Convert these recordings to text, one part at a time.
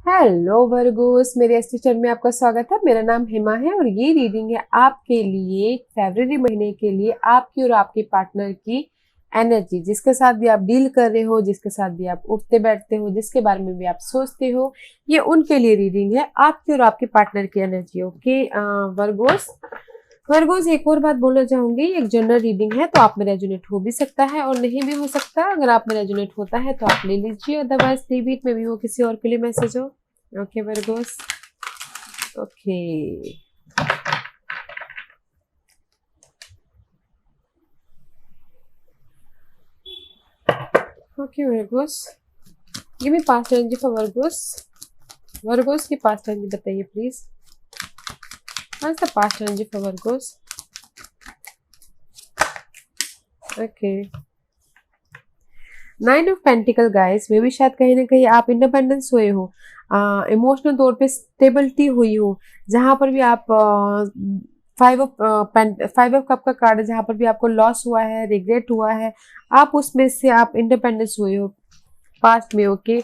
Hello Virgo's, मेरे इस channel में आपका स्वागत है। मेरा नाम हेमा है और ये रीडिंग है आपके लिए फरवरी महीने के लिए आपकी और आपके पार्टनर की एनर्जी। जिसके साथ भी आप डील कर रहे हो, जिसके साथ भी आप उठते बैठते हो, जिसके बारे में भी आप सोचते हो, ये उनके लिए रीडिंग है, आपकी और आपके पार्टनर की एनर्जी। ओके वर्गोस, वर्गोस एक और बात बोलना चाहूंगी, एक जनरल रीडिंग है तो आप में रेजोनेट हो भी सकता है और नहीं भी हो सकता। अगर आप में रेजोनेट होता है तो आप ले लीजिए, अदरवाइज लीव इट, में भी वो किसी और के लिए मैसेज हो। Okay Virgos, okay okay Virgos, give me past energy for Virgos. Virgos की पास्ट एनर्जी बताइए please. What's the past energy for Virgos? Okay, 9 of pentacle guys, मे भी शायद कहीं ना कहीं आप इंडिपेंडेंस हुए हो, इमोशनल तौर पे स्टेबिलिटी हुई हो। जहां पर भी आप 5 ऑफ कप का कार्ड है, जहां पर भी आपको लॉस हुआ है, रिग्रेट हुआ है, आप उसमें से आप इंडिपेंडेंस हुए हो पास्ट में। Okay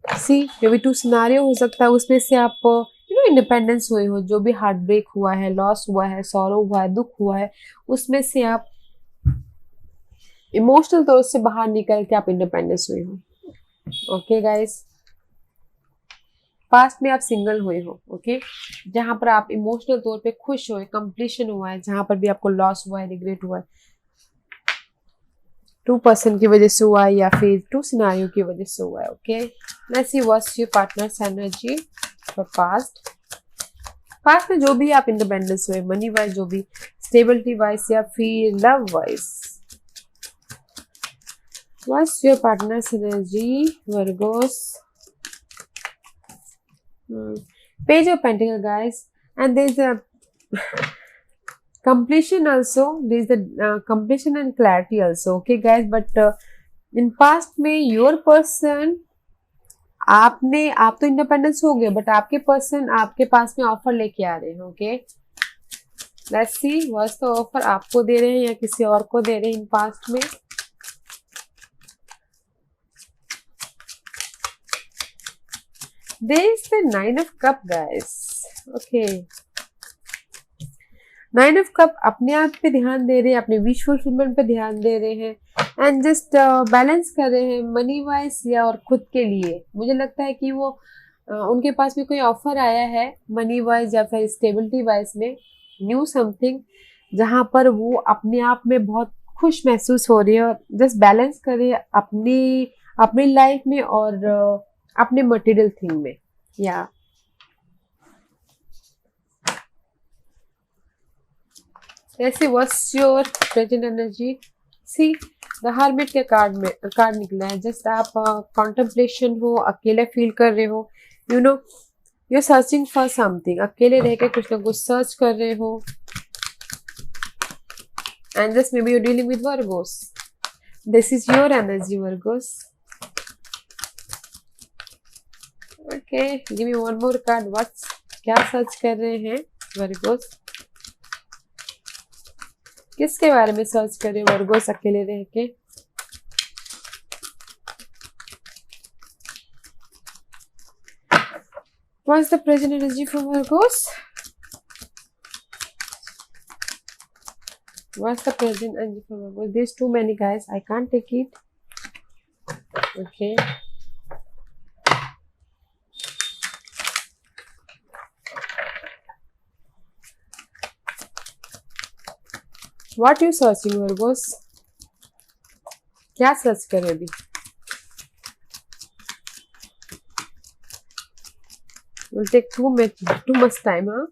see, may be 2 scenario हो सकता है, उसमें से आप इंडिपेंडेंस हुए हो। जो भी हार्ट ब्रेक हुआ है, लॉस हुआ है, सॉरो हुआ है, दुख हुआ है, उसमें से आप इमोशनल तौर से बाहर निकल के आप इंडिपेंडेंस हुए हो। ओके गाइस, पास्ट में आप सिंगल हुए हो। ओके, जहां पर आप इमोशनल तौर पे खुश हो, कंप्लीशन हुआ है, जहां पर भी आपको लॉस हुआ है, रिग्रेट हुआ है, 2 पर्सन की वजह से हुआ है या फिर 2 सिनारियो की वजह से हुआ है। Okay, let's see what's your partners energy for past. Past में जो भी आप इंडिपेंडेंस हुए, मनी वाइज, जो भी स्टेबिलिटी वाइज या फिर love wise, what's your partner's energy Virgos? Page of Pentacle guys, and there's a completion also, there's the completion and clarity also. Okay guys, but in past में your person, आप तो independence हो गए, but आपके person आपके पास में offer लेके आ रहे हैं। Okay, let's see what's the offer, आपको दे रहे हैं या किसी और को दे रहे हैं इन पास्ट में। There is the 9 of Cup guys. Okay, 9 of cup अपने आप पे ध्यान दे रहे हैं, अपने विश फुलफिलमेंट पे ध्यान दे रहे हैं एंड जस्ट बैलेंस कर रहे हैं मनी वाइज या और खुद के लिए। मुझे लगता है कि वो उनके पास भी कोई ऑफर आया है मनी वाइज या फिर स्टेबिलिटी वाइज में, न्यू समथिंग, जहां पर वो अपने आप में बहुत खुश महसूस हो रही है और जस्ट बैलेंस कर रहे हैं अपनी अपनी लाइफ में और अपने मटेरियल थिंग में। या ऐसे what's your present energy? See, the hermit के कार्ड निकला है। जस्ट आप कॉन्टेम्पलेशन हो, अकेले फील कर रहे हो, you know you searching for something, अकेले रह के कुछ ना कुछ सर्च कर रहे हो and this may be you dealing with Virgo's. This is your energy Virgo's. Okay, give me one more card. What's, क्या सर्च कर रहे हैं वर्गोस? किसके बारे में सर्च कर रहे हो वर्गोस अकेले रह के? What's the present energy for Virgos? What's the present energy for Virgos? There's too many guys, I can't take it. Okay, what you searching Virgos? क्या सर्च कर रहे हो अभी? Will take too much time, huh?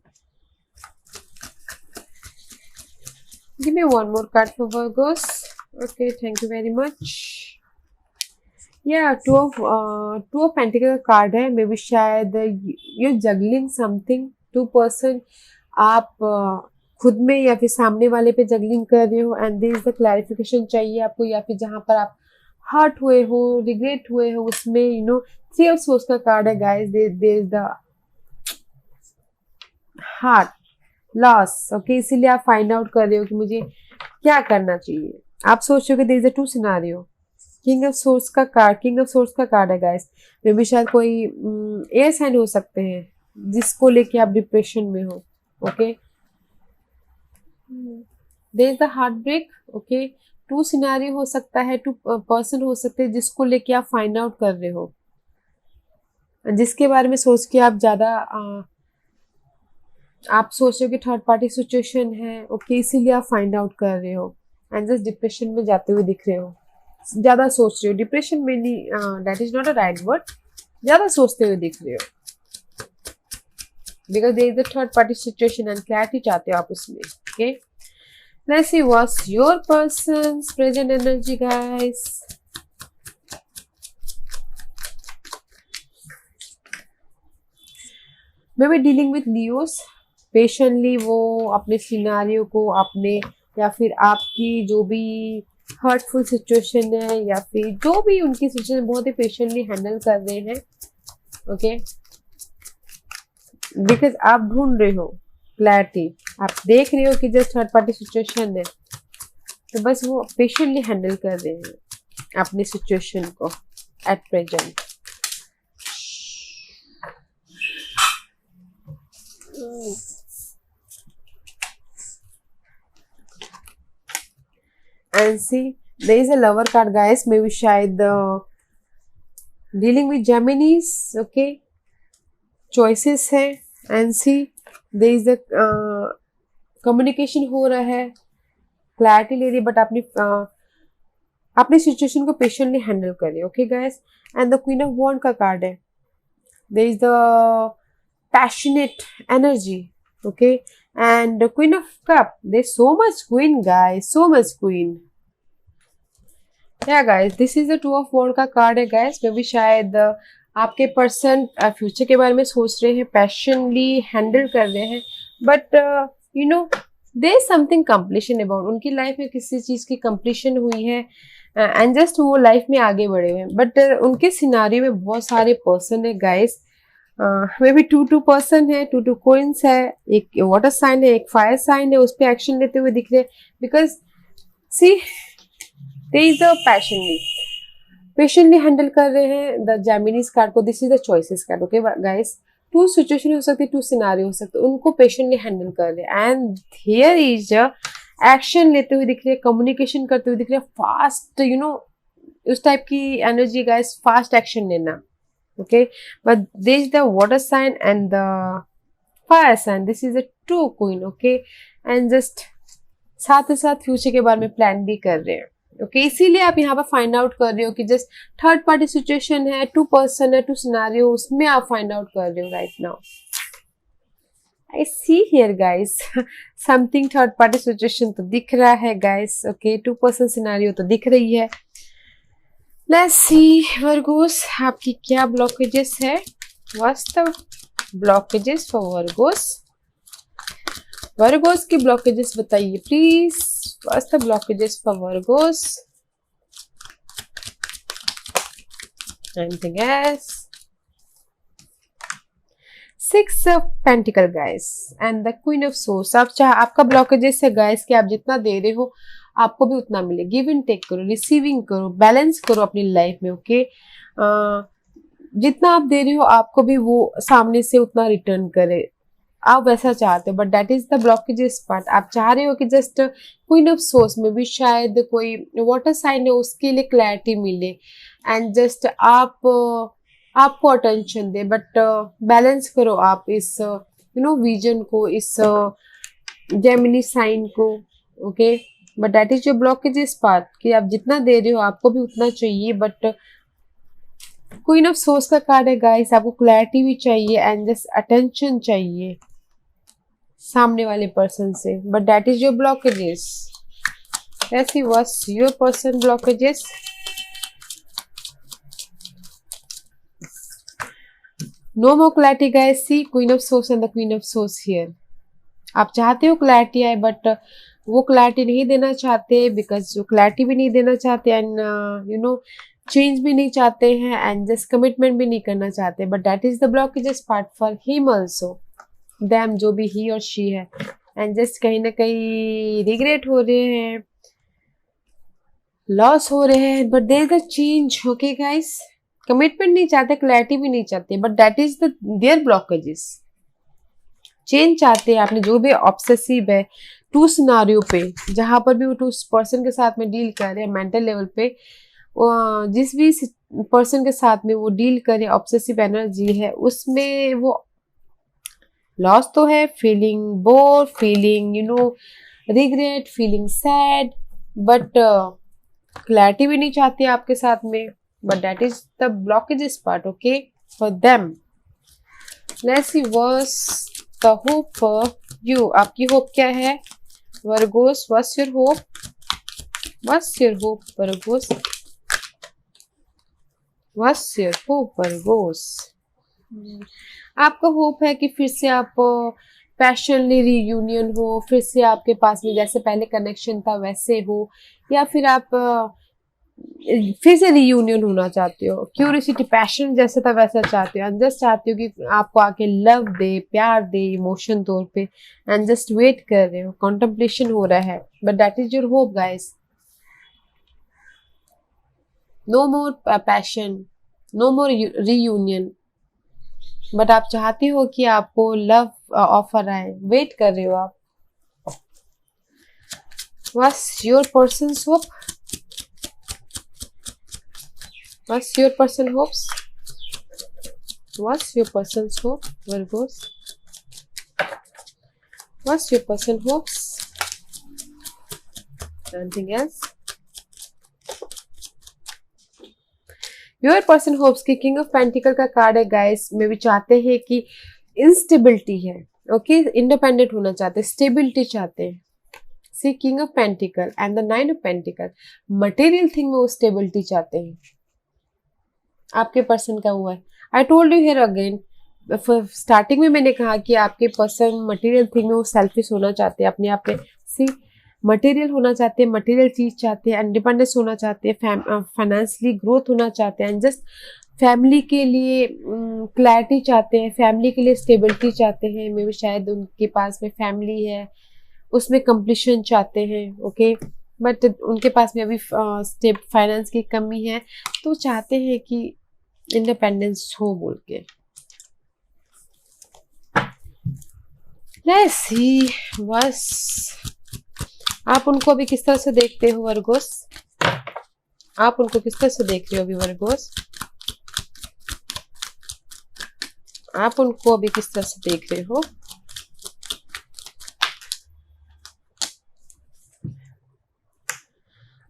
Give me one more card for Virgos. Okay, thank you very much. Yeah, two of Pentacle card है। May be शायद you juggling something, 2 person आप खुद में या फिर सामने वाले पे जगलिंग कर रहे हो एंड दिस द क्लैरिफिकेशन चाहिए आपको, या फिर जहां पर आप हर्ट हुए हो, रिग्रेट हुए हो, उसमें 3 ऑफ सोर्स का कार्ड है guys. There is the heart loss. Okay, इसीलिए आप फाइंड आउट कर रहे हो कि मुझे क्या करना चाहिए। आप सोच रहे हो कि there is a 2 scenario, king of swords का कार्ड है गाइस। मे भी शायद कोई एयर साइन हो सकते हैं जिसको लेके आप डिप्रेशन में हो। Okay, there is the heartbreak. Okay, two scenario हो सकता है, टू पर्सन हो सकते हैं जिसको लेके आप फाइंड आउट कर रहे हो, जिसके बारे में सोच के आप ज्यादा आप सोच रहे हो कि थर्ड पार्टी सिचुएशन है। ओके, इसीलिए आप फाइंड आउट कर रहे हो एंड जस्ट डिप्रेशन में जाते हुए दिख रहे हो, ज्यादा सोच रहे हो। डिप्रेशन में नहीं, that is not a right word, ज्यादा सोचते हुए दिख रहे हो because there is a third party situation and clarity चाहते हो आप उसमें। Okay, let's see what's your person's present energy guys. Maybe dealing with Leos. Patiently वो अपने सिनारियो को, अपने या फिर आपकी जो भी हर्टफुल सिचुएशन है या फिर जो भी उनकी सिचुएशन बहुत ही पेशेंटली हैंडल कर रहे हैं। ओके, बिकॉज आप ढूंढ रहे हो क्लैरिटी, आप देख रहे हो कि जस्ट थर्ड पार्टी सिचुएशन है, तो बस वो पेशेंटली हैंडल कर रहे हैं अपनी सिचुएशन को at present. And see, there is a lover card guys, maybe शायद dealing with Geminis. Okay, choices है and see there is a communication हो रहा है, clarity ले रही है, but अपनी सिचुएशन को पेशेंटली हैंडल करिए। Okay guys, and the queen of wand का कार्ड है। There is the passionate energy. Okay, and the queen of cup, there is so much queen guys, so much queen. Yeah guys, this is the two of wand का card है guys. मे भी शायद आपके person future के बारे में सोच रहे हैं, पैशनली हैंडल कर रहे हैं, but you know there is something completion about, उनकी लाइफ में किसी चीज की कंप्लीशन हुई है एंड जस्ट वो लाइफ में आगे बढ़े हुए हैं। बट उनके सिनारियो में बहुत सारे पर्सन है guys, maybe two person है, टू कोइंस है, एक वाटर साइन है, एक फायर साइन है, उस पर एक्शन लेते हुए दिख रहे हैं। Because see there is the patiently handle कर रहे हैं द जेमिनीज कार्ड को। This is the choices card. Okay guys, two situation हो सकती है, टू सिनारियो हो सकते हैं, उनको पेशेंटली हैंडल कर रहे हैं एंड हियर इज एक्शन लेते हुए दिख रहे हैं, कम्युनिकेशन करते हुए दिख रहे हैं, फास्ट यू नो उस टाइप की एनर्जी गाइस, फास्ट एक्शन लेना। Okay, but this is the water sign and the fire sign, this is the two queen. Okay, and just साथ ही साथ फ्यूचर के बारे में प्लान भी कर रहे हैं। ओके, इसीलिए आप यहाँ पर फाइंड आउट कर रहे हो कि जस्ट थर्ड पार्टी सिचुएशन है, टू पर्सन है, टू सिनारियो, उसमें आप फाइंड आउट कर रहे हो right now. I see here guys something third party situation तो दिख रहा है guys. Okay, two person scenario तो दिख रही है। लेट्स सी वर्गोस, आपकी क्या ब्लॉकेजेस है, what's the blockages for Virgos. Virgos की ब्लॉकेजेस बताइए please, what's the blockages for Virgo's. Anything else? Six of pentacle guys and the queen of source. आप चाहे आपका ब्लॉकेजेस है गाइस कि आप जितना दे रहे हो आपको भी उतना मिले, गिव एंड टेक करो, रिसीविंग करो, बैलेंस करो अपनी लाइफ में। ओके, जितना आप दे रहे हो आपको भी वो सामने से उतना रिटर्न करे, आप वैसा चाहते हो। But that is the blockages part. आप चाह रहे हो कि जस्ट क्वीन ऑफ सोर्स में भी शायद कोई वाटर साइन है, उसके लिए क्लैरिटी मिले एंड जस्ट आपको अटेंशन दे, बट बैलेंस करो आप इस विजन को, इस जेमिनी साइन को। Okay, but that is your blockages part कि आप जितना दे रहे हो आपको भी उतना चाहिए। बट क्वीन ऑफ सोर्स का कार्ड है गाइस, आपको क्लैरिटी भी चाहिए एंड जस्ट अटेंशन चाहिए सामने वाले पर्सन से, but that is your blockages. Let's see what's your person blockages. No more clarity guys, see queen of swords and the queen of swords here. आप चाहते हो क्लैरिटी आए बट वो clarity नहीं देना चाहते, बिकॉज जो क्लैरिटी भी नहीं देना चाहते एंड चेंज भी नहीं चाहते हैं एंड जस्ट कमिटमेंट भी नहीं करना चाहते। But that is the blockages part for him also, them जो भी ही और शी है, एंड जस्ट कहीं ना कहीं रिग्रेट हो रहे हैं लॉस हो रहे हैं, but there is a change. Okay guys, commitment नहीं चाहते, क्लैरिटी भी नहीं चाहते, but that is the their blockages. Change चाहते हैं, आपने जो भी ऑब्सेसिव है टू सिनारियो पे, जहां पर भी वो टू पर्सन के साथ में डील कर रहे हैं मेंटल लेवल पे, जिस भी पर्सन के साथ में वो डील करे ऑब्सेसिव एनर्जी है, उसमें वो लॉस तो है, feeling bore, feeling regret, feeling sad, but clarity भी नहीं चाहती आपके साथ में, but that is the blockages part. Okay, for them let's see what's the hope for you. आपकी होप क्या है Virgo's? What's your hope? What's your hope Virgo's? What's your hope Virgo's? आपका होप है कि फिर से आप पैशनली रीयूनियन हो, फिर से आपके पास में जैसे पहले कनेक्शन था वैसे हो, या फिर आप फिर से रीयूनियन होना चाहते हो, क्यूरियोसिटी पैशन जैसे था वैसा चाहते हो, एंड जस्ट चाहते हो कि आपको आके लव दे, प्यार दे इमोशन तौर पे, एंड जस्ट वेट कर रहे हो, कॉन्टेम्पलेशन हो रहा है, but that is your hope guys. No more passion, no more reunion, but आप चाहते हो कि आपको लव ऑफर आए, वेट कर रहे हो आप। What's your persons hope? What's your person hopes? What's your person's hope, Virgos? What's your person hopes? Anything else? Your person hopes कि King of Pentacle का कार्ड है गाइस, में भी चाहते हैं कि इंस्टेबिलिटी है, ओके, इंडिपेंडेंट होना चाहते हैं, स्टेबिलिटी चाहते हैं। See king of pentacle and the nine of pentacle, material thing में वो स्टेबिलिटी चाहते हैं। आपके पर्सन का हुआ है, I told you here again, starting में मैंने कहा कि आपके पर्सन मटेरियल थिंग में वो सेल्फिश होना चाहते हैं, अपने आप पे सी मटेरियल होना चाहते हैं, मटेरियल चीज चाहते हैं, इंडिपेंडेंस होना चाहते हैं, फाइनेंशियली ग्रोथ होना चाहते हैं, जस्ट फैमिली के लिए क्लैरिटी चाहते हैं, फैमिली के लिए स्टेबिलिटी चाहते हैं, मे भी शायद उनके पास में फैमिली है उसमें कंप्लीशन चाहते हैं, ओके, बट उनके पास में अभी स्टेप फाइनेंस की कमी है, तो चाहते हैं कि इंडिपेंडेंस हो बोल के। लेट्स सी बस आप उनको अभी किस तरह से देखते हो वर्गोस? आप उनको किस तरह से देख रहे हो अभी वर्गोस? आप उनको अभी किस तरह से देख रहे हो?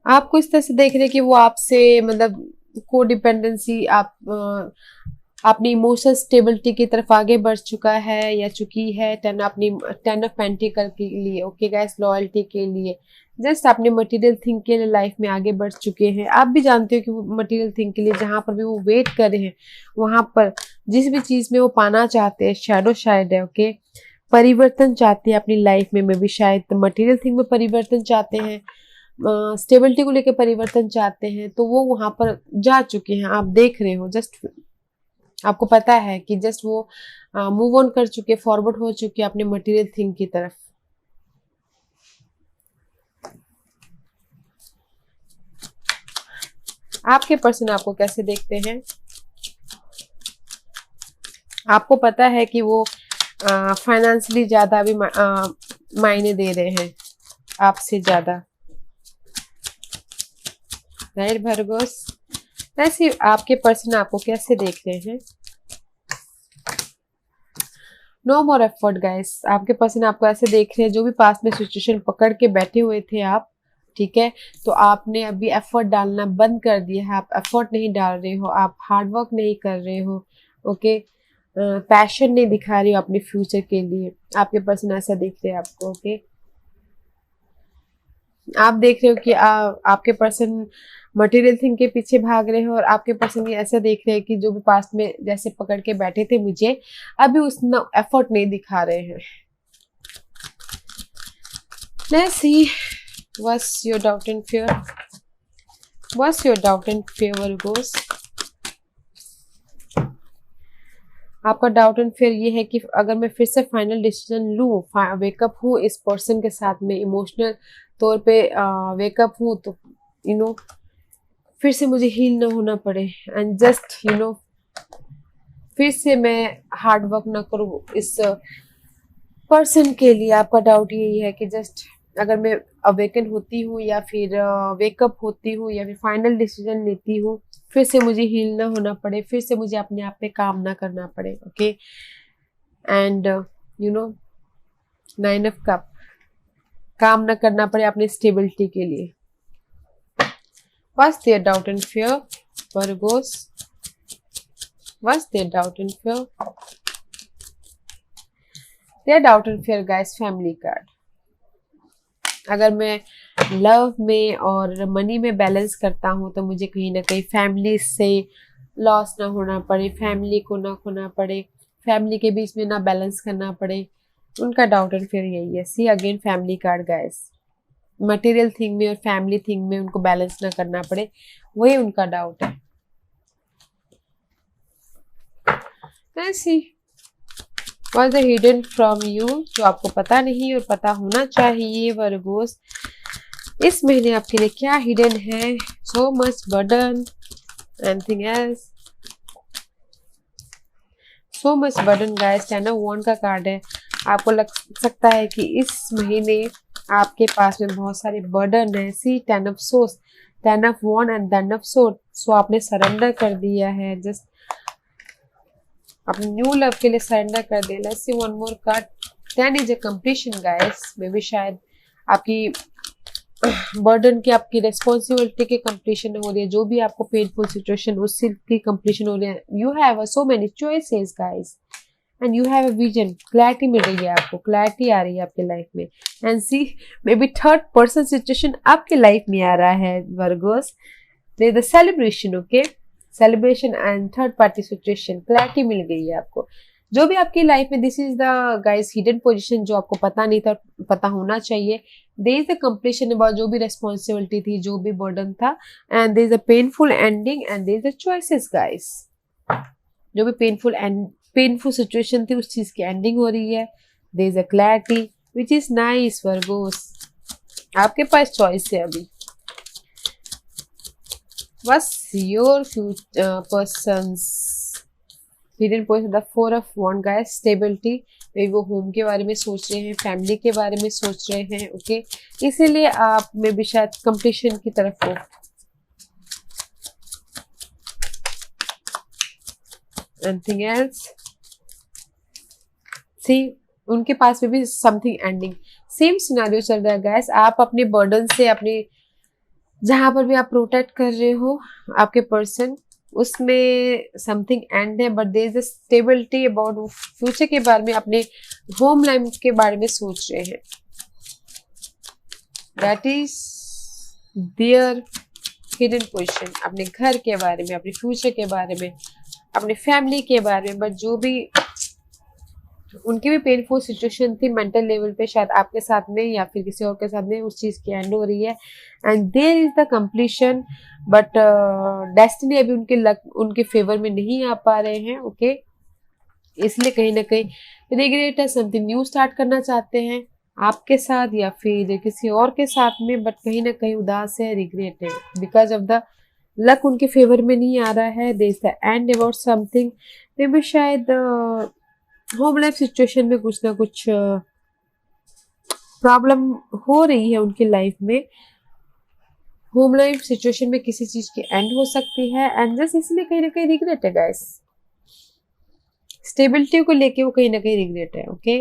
आपको इस तरह से देख रहे हैं कि वो आपसे मतलब को डिपेंडेंसी, आप अपनी इमोशनल स्टेबिलिटी की तरफ आगे बढ़ चुका है या चुकी है, टेन ऑफ पेंटिकल के लिए, ओके गाइस, लॉयल्टी के लिए, जस्ट अपने मटेरियल थिंग के लिए लाइफ में आगे बढ़ चुके हैं। आप भी जानते हो कि वो मटेरियल थिंग के लिए जहां पर भी वो वेट कर रहे हैं, वहां पर जिस भी चीज में वो पाना चाहते हैं, शैडो शायद है, ओके, परिवर्तन चाहते हैं अपनी लाइफ में भी शायद मटेरियल थिंग में परिवर्तन चाहते हैं, स्टेबिलिटी को लेकर परिवर्तन चाहते हैं, तो वो वहां पर जा चुके हैं, आप देख रहे हो, जस्ट आपको पता है कि जस्ट वो मूव ऑन कर चुके, फॉरवर्ड हो चुके अपने मटेरियल थिंग की तरफ। आपके पर्सन आपको कैसे देखते हैं? आपको पता है कि वो फाइनेंशियली ज्यादा अभी मायने दे रहे हैं आपसे ज्यादा, राइट वर्गोस? वैसे आपके पर्सन आपको कैसे देख रहे हैं? नो मोर एफर्ट गाइस, आपके पर्सन आपको ऐसे देख रहे हैं, जो भी पास में सिचुएशन पकड़ के बैठे हुए थे आप, ठीक है, तो आपने अभी एफर्ट डालना बंद कर दिया है, आप एफर्ट नहीं डाल रहे हो, आप हार्ड वर्क नहीं कर रहे हो, ओके, पैशन नहीं दिखा रहे हो अपने फ्यूचर के लिए, आपके पर्सन ऐसा देख रहे हैं आपको, ओके। आप देख रहे हो कि आपके पर्सन मटेरियल थिंग के पीछे भाग रहे हो, और आपके पर्सन ये ऐसा देख रहे हैं कि जो भी पास में जैसे पकड़ के बैठे थे मुझे, अभी उसना एफर्ट नहीं दिखा रहे हैं। Let's see what's your doubt and fear? What's your doubt and fear Virgos? आपका डाउट एंड फियर ये है कि अगर मैं फिर से फाइनल डिसीजन लूँ, वेकअप हूँ इस पर्सन के साथ में, इमोशनल तौर पे वेकअप हूँ, तो फिर से मुझे हील ना होना पड़े एंड जस्ट फिर से मैं हार्ड वर्क ना करूँ इस पर्सन के लिए। आपका डाउट यही है कि जस्ट अगर मैं अवेकन होती हूँ या फिर वेकअप होती हूँ या फिर फाइनल डिसीजन लेती हूँ, फिर से मुझे हील ना होना पड़े, फिर से मुझे अपने आप पे काम ना करना पड़े। ओके एंड 9 ऑफ कप, काम ना करना पड़े अपनी स्टेबिलिटी के लिए। What's their doubt and fear? Virgos. What's their doubt and fear? Their doubt and fear, guys, family card. अगर मैं लव में और मनी में बैलेंस करता हूँ तो मुझे कहीं ना कहीं फैमिली से लॉस ना होना पड़े, फैमिली को ना खोना पड़े, फैमिली के बीच में ना बैलेंस करना पड़े। उनका डाउट एंड फियर यही है। See again family card guys, material thing में और फैमिली थिंग में उनको बैलेंस ना करना पड़े, वही उनका डाउट है। ऐसी What's the hidden from you, जो आपको पता नहीं और पता होना चाहिए वर्गोस। इस महीने आपके लिए क्या हिडन है? So much burden, anything else? So much burden guys, ten of wand का कार्ड है। आपको लग सकता है कि इस महीने आपके पास में बहुत सारे बर्डन है। See ten of swords, ten of wand and ten of sword. So आपने सरेंडर कर दिया है, जस्ट अपने न्यू लव के लिए सरेंडर कर दिया। Let's see one more card. 10 is a completion guys. Maybe शायद आपकी बर्डन की, आपकी रिस्पॉन्सिबिलिटी की कंप्लीशन हो रही है। जो भी आपको पेनफुल सिचुएशन उसकी की कंप्लीशन हो रही है। You have so many choices guys and you have a vision. Clarity मिल रही है आपको, क्लैरिटी आ रही है आपके लाइफ में। And see may be third person situation आपके लाइफ में आ रहा है Virgos. There is the celebration, okay, celebration and third party situation. Clarity मिल गई है आपको। जो भी आपकी लाइफ में, this is the guys hidden position जो आपको पता नहीं था, पता होना चाहिए। There is the completion about जो भी रेस्पॉन्सिबिलिटी थी, जो भी बर्डन था, and there is a painful ending and there is the choices guys. जो भी पेनफुल सिचुएशन थी उस चीज की एंडिंग हो रही है। There is a clarity which is nice Virgos. आपके पास चॉइस है अभी। What's your person's hidden position? The 4 of Wands guys, stability। वे वो होम के बारे में सोच रहे हैं, फैमिली के बारे में सोच रहे हैं, ओके इसीलिए आप में भी शायद कंप्लीशन की तरफ हो। Anything else? See, उनके पास में भी समथिंग एंडिंग, सेम सिनारियो चल रहा है गैस। आप अपने बर्डन से, अपने जहां पर भी आप प्रोटेक्ट कर रहे हो आपके पर्सन, उसमें समथिंग एंड है, but there is a stability about future के बारे में, अपने होम लाइफ के बारे में सोच रहे हैं। That is their hidden position, अपने घर के बारे में, अपने फ्यूचर के बारे में, अपने फैमिली के बारे में। बट जो भी उनकी भी पेनफुल सिचुएशन थी मेंटल लेवल पे, शायद आपके साथ में या फिर किसी और के साथ में, उस चीज की एंड हो रही है and there is the completion. But destiny अभी उनके फेवर में नहीं आ पा रहे हैं, ओके इसलिए कहीं ना कहीं रिग्रेट है। समथिंग न्यू स्टार्ट करना चाहते हैं आपके साथ या फिर किसी और के साथ में, बट कहीं ना कहीं उदास है, रिग्रेट है बिकॉज ऑफ द लक उनके फेवर में नहीं आ रहा है। There is the end about something. Maybe शायद होम लाइफ सिचुएशन में कुछ ना कुछ प्रॉब्लम हो रही है उनकी लाइफ में। होम लाइफ सिचुएशन में किसी चीज की एंड हो सकती है एंड जस्ट इसलिए कहीं ना कहीं रिग्रेट है गाइस। स्टेबिलिटी को लेके वो कहीं ना कहीं रिग्रेट है, ओके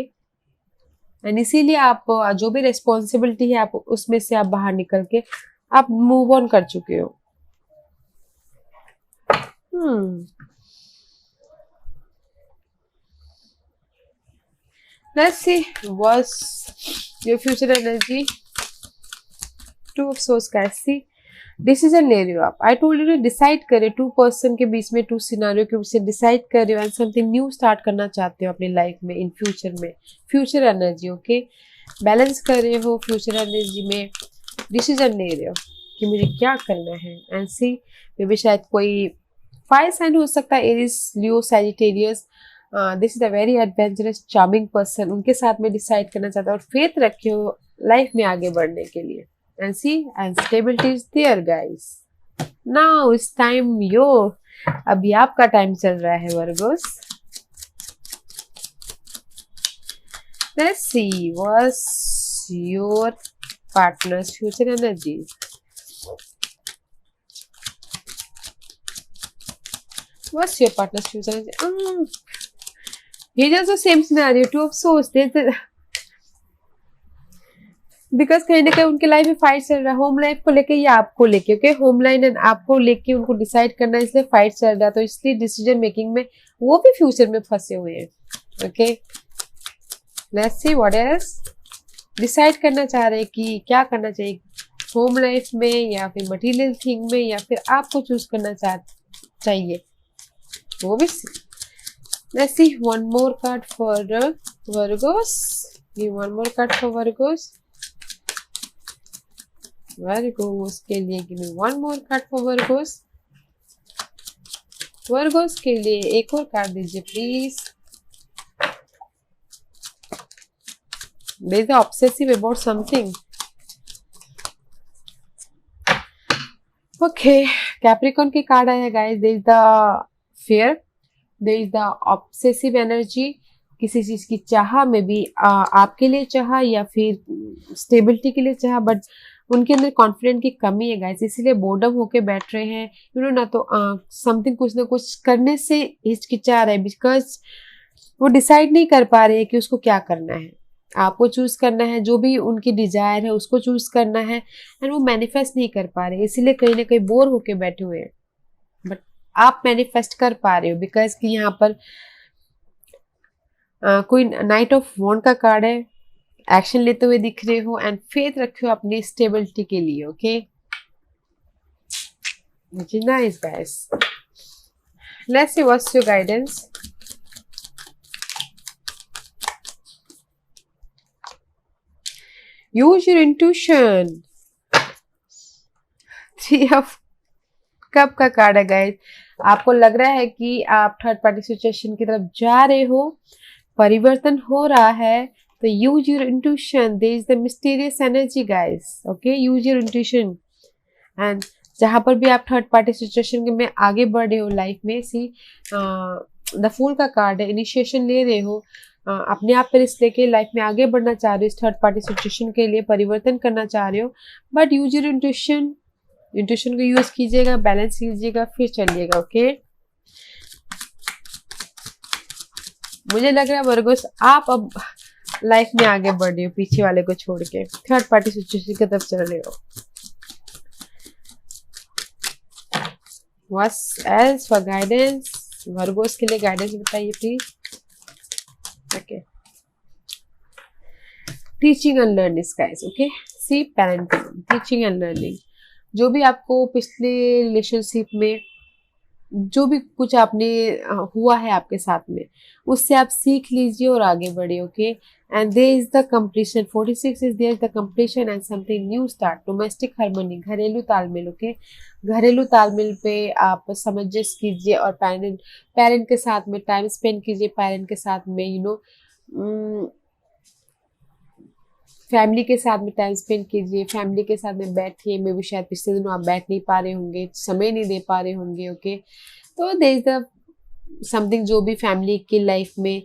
एंड इसीलिए आप जो भी रेस्पॉन्सिबिलिटी है आप उसमें से आप बाहर निकल के आप मूव ऑन कर चुके हो। Let's see what's your future energy. 2 of Swords guys, see decision ले रहे हो आप। आई टोल्ड यू डिसाइड करे, 2 पर्सन के बीच में 2 सिनारियो के बीच से डिसाइड कर रहे हो एंड समथिंग न्यू स्टार्ट करना चाहते हो अपनी लाइफ में इन फ्यूचर में। फ्यूचर एनर्जी, ओके बैलेंस कर रहे हो फ्यूचर एनर्जी में, डिसीजन ले रहे हो कि मुझे क्या करना है। एंड सी मे बी शायद कोई फायर साइन हो सकता है, Aries, Leo, Sagittarius. This is a very adventurous charming person. उनके साथ में डिसाइड करना चाहता है और फेथ रखे हो लाइफ में आगे बढ़ने के लिए। and see, and stability is there guys. Now it's time अभी आपका टाइम चल रहा है Virgo's. Let's see what's your partner's future energy. What's your partner's future energy? Here's also same scenario, two of swords. Because कहीं ना कहीं उनके life में फाइट चल रहा है, होम लाइफ को लेके या आपको लेके. ओके, होम लाइन एंड आपको लेके उनको डिसाइड करना है, इसलिए फाइट चल रहा है. तो इसलिए डिसीजन मेकिंग में वो भी फ्यूचर में फंसे हुए हैं. Okay, let's see what else. Decide करना चाह रहे हैं कि क्या करना चाहिए, होम लाइफ में या फिर मटेरियल थिंग में, या फिर आपको चूज करना चाहिए वो भी. Let's see one more card for Virgo's. Give one more card for Virgos. Virgo's के लिए give me one more card for Virgos. Virgo's के लिए एक और कार्ड दीजिए please. They are obsessive about something. Okay, Capricorn के card आया guys. There is the fear, there is the obsessive energy. किसी चीज की चाह में भी आपके लिए चाह या फिर स्टेबिलिटी के लिए चाह, बट उनके अंदर कॉन्फिडेंट की कमी है गाइस, इसीलिए बोर्डम होके बैठ रहे हैं. ना तो समथिंग कुछ ना कुछ करने से हिचकिचा रहे, बिकॉज वो डिसाइड नहीं कर पा रहे हैं कि उसको क्या करना है. आपको चूज करना है, जो भी उनकी डिजायर है उसको चूज करना है, एंड वो मैनिफेस्ट नहीं कर पा रहे, इसीलिए कहीं ना कहीं बोर होके बैठे हुए हैं. बट आप मैनिफेस्ट कर पा रहे हो, बिकॉज कि यहाँ पर कोई नाइट ऑफ वॉन्ड का कार्ड है. एक्शन लेते हुए दिख रहे हो एंड फेथ रखे हो अपनी स्टेबिलिटी के लिए. Okay, nice guys. Let's see what's your guidance. Use your intuition. Three of cup का कार्ड है गाइस. आपको लग रहा है कि आप थर्ड पार्टी सिचुएशन की तरफ जा रहे हो, परिवर्तन हो रहा है. तो use your intuition. There is the mysterious energy guys. Okay, use your intuition. And जहां पर भी आप थर्ड पार्टी सिचुएशन में आगे बढ़ रहे हो लाइफ में, सी द फूल का कार्ड है. इनिशिएशन ले रहे हो, अपने आप पर रिस्क लेके लाइफ में आगे बढ़ना चाह रहे हो, इस थर्ड पार्टी सिचुएशन के लिए परिवर्तन करना चाह रहे हो. But use your intuition. Intuition को यूज कीजिएगा, बैलेंस कीजिएगा, फिर चलिएगा. ओके, मुझे लग रहा है वर्गोस आप अब लाइफ में आगे बढ़ रहे हो, पीछे वाले को छोड़ के थर्ड पार्टी सिचुएशन की तरफ चल रहे हो. What's else for guidance. Virgos के लिए गाइडेंस बताइए please. Okay, teaching and learning guys. Okay, see parenting, teaching and learning. जो भी आपको पिछले रिलेशनशिप में जो भी कुछ आपने हुआ है आपके साथ में, उससे आप सीख लीजिए और आगे बढ़िए. Okay, and there is the completion. 46 is there the completion and something new start. Domestic harmony, घरेलू तालमेल. ओके, घरेलू तालमेल पे आप सामंजस्य कीजिए और पेरेंट के साथ में टाइम स्पेंड कीजिए. पेरेंट के साथ में फैमिली के साथ में टाइम स्पेंड कीजिए. फैमिली के साथ में बैठिए. मे भी शायद पिछले दिनों आप बैठ नहीं पा रहे होंगे, समय नहीं दे पा रहे होंगे. ओके, तो देयर इज द समथिंग, जो भी फैमिली की लाइफ में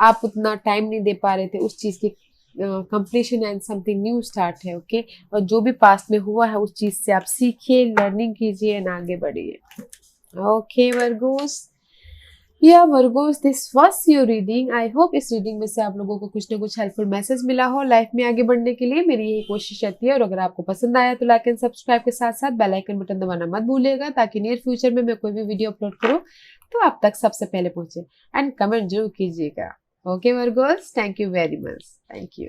आप उतना टाइम नहीं दे पा रहे थे, उस चीज की completion and something new start है. ओके, और जो भी पास्ट में हुआ है उस चीज से आप सीखिए, लर्निंग कीजिए एंड आगे बढ़िए. ओके वर्गोस, या Virgo's, this was your reading. I hope इस रीडिंग में से आप लोगों को कुछ ना कुछ हेल्पफुल मैसेज मिला हो लाइफ में आगे बढ़ने के लिए. मेरी यही कोशिश रहती है. और अगर आपको पसंद आया तो लाइक एंड सब्सक्राइब के साथ साथ बेल आइकन बटन दबाना मत भूलिएगा, ताकि नियर फ्यूचर में मैं कोई भी वीडियो अपलोड करूं तो आप तक सबसे पहले पहुंचे. एंड कमेंट जरूर कीजिएगा. Okay Virgo's, thank you very much. Thank you.